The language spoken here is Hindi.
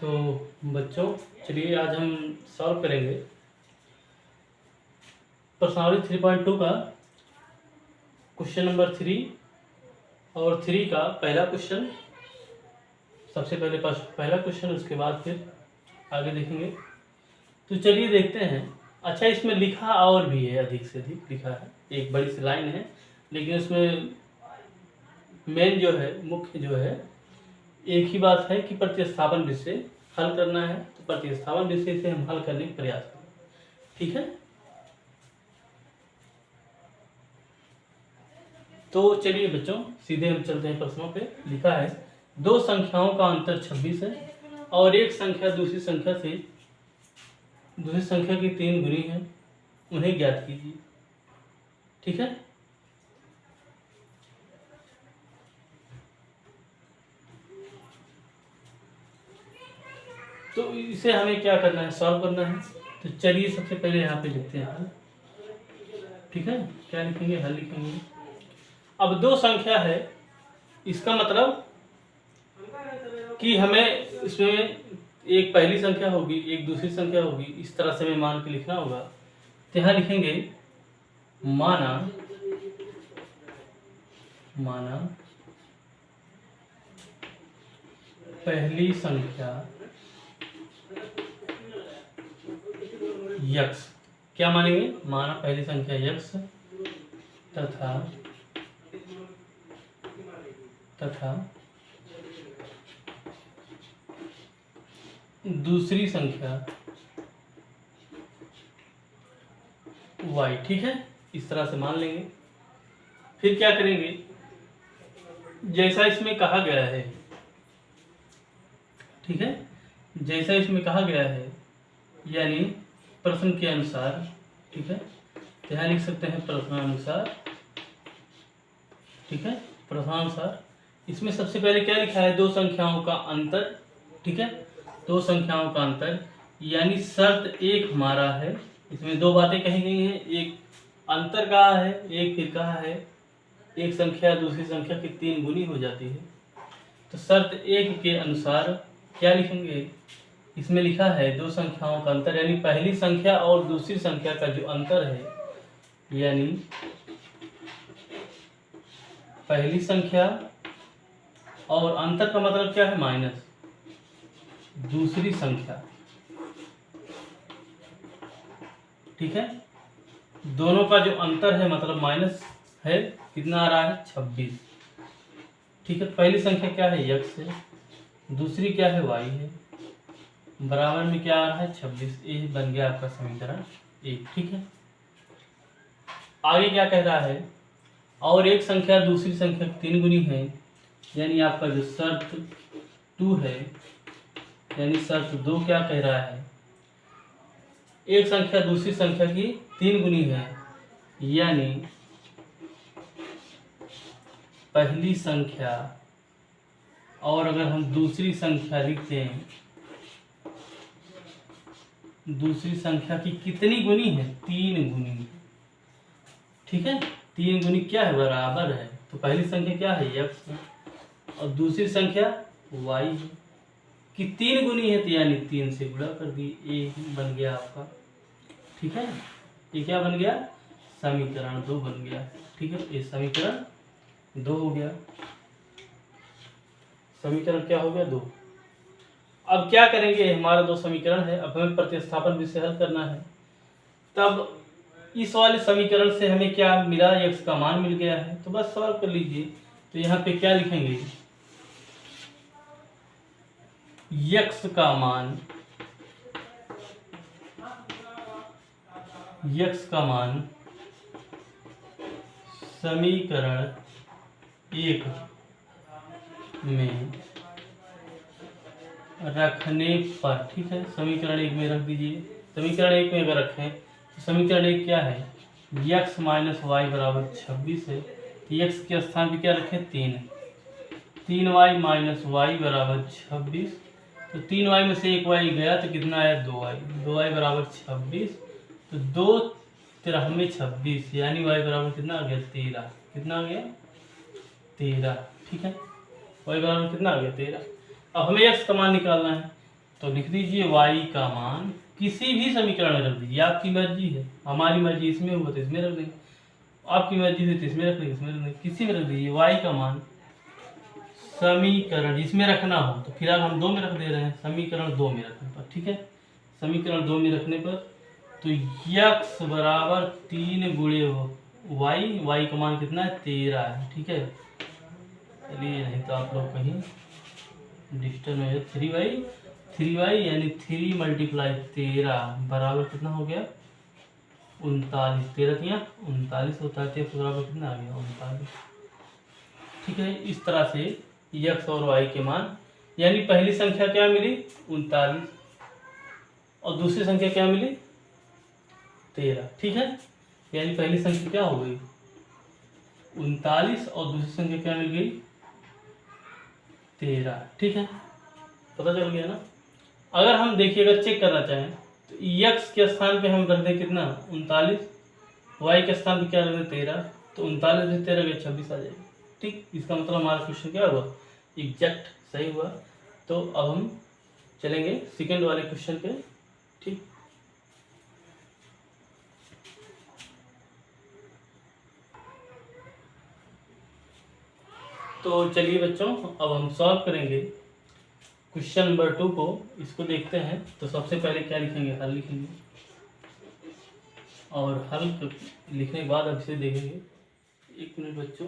तो बच्चों चलिए आज हम सॉल्व करेंगे प्रश्नावली 3.2 का क्वेश्चन नंबर 3 और 3 का पहला क्वेश्चन। सबसे पहले पहला क्वेश्चन, उसके बाद फिर आगे देखेंगे। तो चलिए देखते हैं। अच्छा, इसमें लिखा और भी है, अधिक से अधिक लिखा है, एक बड़ी सी लाइन है, लेकिन उसमें मेन जो है, मुख्य जो है, एक ही बात है कि प्रतिस्थापन विषय हल करना है। तो प्रतिस्थापन विषय से हम हल करने का प्रयास करें, ठीक है। तो चलिए बच्चों सीधे हम चलते हैं प्रश्नों पे। लिखा है दो संख्याओं का अंतर 26 है और एक संख्या दूसरी संख्या की 3 गुनी है, उन्हें ज्ञात कीजिए, ठीक है। तो इसे हमें क्या करना है, सॉल्व करना है। तो चलिए सबसे पहले यहाँ पे लिखते हैं हल, ठीक है। क्या लिखेंगे, हल लिखेंगे। अब दो संख्या है, इसका मतलब कि हमें इसमें एक पहली संख्या होगी, एक दूसरी संख्या होगी, इस तरह से हमें मान के लिखना होगा। तो यहाँ लिखेंगे माना पहली संख्या यक्स, क्या मानेंगे, माना पहली संख्या यक्स तथा दूसरी संख्या y, ठीक है। इस तरह से मान लेंगे। फिर क्या करेंगे, जैसा इसमें कहा गया है, ठीक है, जैसा इसमें कहा गया है यानी प्रश्न के अनुसार, ठीक है। तो यहाँ लिख सकते हैं प्रश्नानुसार, ठीक है, प्रश्नानुसार। इसमें सबसे पहले क्या लिखा है, दो संख्याओं का अंतर, ठीक है, दो संख्याओं का अंतर, यानी शर्त एक हमारा है। इसमें दो बातें कही गई हैं, एक अंतर कहा है, एक फिर कहा है एक संख्या दूसरी संख्या की 3 गुनी हो जाती है। तो शर्त एक के अनुसार क्या लिखेंगे, इसमें लिखा है दो संख्याओं का अंतर, यानी पहली संख्या और दूसरी संख्या का जो अंतर है, यानी पहली संख्या और अंतर का मतलब क्या है, माइनस दूसरी संख्या, ठीक है। दोनों का जो अंतर है मतलब माइनस है, कितना आ रहा है, 26, ठीक है। पहली संख्या क्या है, यक्स है, दूसरी क्या है, वाई है, बराबर में क्या आ रहा है, 26। ये बन गया आपका समीकरण 1, ठीक है। आगे क्या कह रहा है, और एक संख्या दूसरी संख्या की 3 गुनी है, यानी आपका जो शर्त 2 है, यानी शर्त 2 क्या कह रहा है, एक संख्या दूसरी संख्या की 3 गुनी है, यानी पहली संख्या और अगर हम दूसरी संख्या लिखते हैं, दूसरी संख्या की कितनी गुनी है, 3 गुनी, ठीक है। 3 गुनी क्या है, बराबर है। तो पहली संख्या क्या है, यक्स है, और दूसरी संख्या वाई है, कि 3 गुनी है, तो यानी 3 से गुणा कर दी, ये बन गया आपका, ठीक है। ये क्या बन गया, समीकरण 2 बन गया, ठीक है। ये समीकरण 2 हो गया, समीकरण क्या हो गया, 2। अब क्या करेंगे, हमारा 2 समीकरण है, अब हमें प्रतिस्थापन विषय हल करना है। तब इस वाले समीकरण से हमें क्या मिला, x का मान मिल गया है, तो बस सॉल्व कर लीजिए। तो यहाँ पे क्या लिखेंगे, x का मान समीकरण 1 में रखने पर, ठीक है, समीकरण 1 में रख दीजिए। समीकरण 1 में अगर रखें तो समीकरण 1 क्या है, x माइनस वाई बराबर 26 है, तो x के स्थान पे क्या रखें, 3y माइनस वाई बराबर 26। तो 3y में से एक y गया तो कितना आया, 2y बराबर 26। तो 2 13 में 26, यानी y बराबर कितना आ गया, 13। कितना आ गया, 13, ठीक है। y बराबर कितना आ गया, 13। अब हमें x का मान निकालना है, तो लिख दीजिए y का मान किसी भी समीकरण में रख दीजिए, आपकी मर्जी है, हमारी मर्जी इसमें हुआ तो इसमें रख देंगे, आपकी मर्जी हुई तो इसमें रख देंगे, इसमें रख देंगे, किसी में रख दीजिए y का मान समीकरण जिसमें रखना हो, तो फिलहाल हम 2 में रख दे रहे हैं, समीकरण 2 में रखने पर, ठीक है, समीकरण 2 में रखने पर तो x बराबर 3 गुणे y का मान कितना है 13 है, ठीक है। चलिए नहीं तो आप लोग कहीं डिस्टर्ब हो जाए, 3y यानी 3 मल्टीप्लाई 13 बराबर कितना हो गया 39, 13 या 39 होता है, तो बराबर कितना आ गया 39, ठीक है। इस तरह से x और y के मान, यानी पहली संख्या क्या मिली 39 और दूसरी संख्या क्या मिली 13, ठीक है, यानी पहली संख्या क्या हो गई 39 और दूसरी संख्या क्या मिल गई 13, ठीक है, पता चल गया ना। अगर हम देखिए अगर चेक करना चाहें तो x के स्थान पे हम रख दें कितना 39, y के स्थान पे क्या रख दें 13, तो 39 से 13 गए 26 आ जाएगी, ठीक। इसका मतलब हमारा क्वेश्चन क्या हुआ एग्जैक्ट सही हुआ। तो अब हम चलेंगे सेकंड वाले क्वेश्चन पे, ठीक। तो चलिए बच्चों अब हम सॉल्व करेंगे क्वेश्चन नंबर 2 को, इसको देखते हैं। तो सबसे पहले क्या लिखेंगे हल लिखेंगे, और हल लिखने के बाद अब इसे देखेंगे। 1 मिनट बच्चों।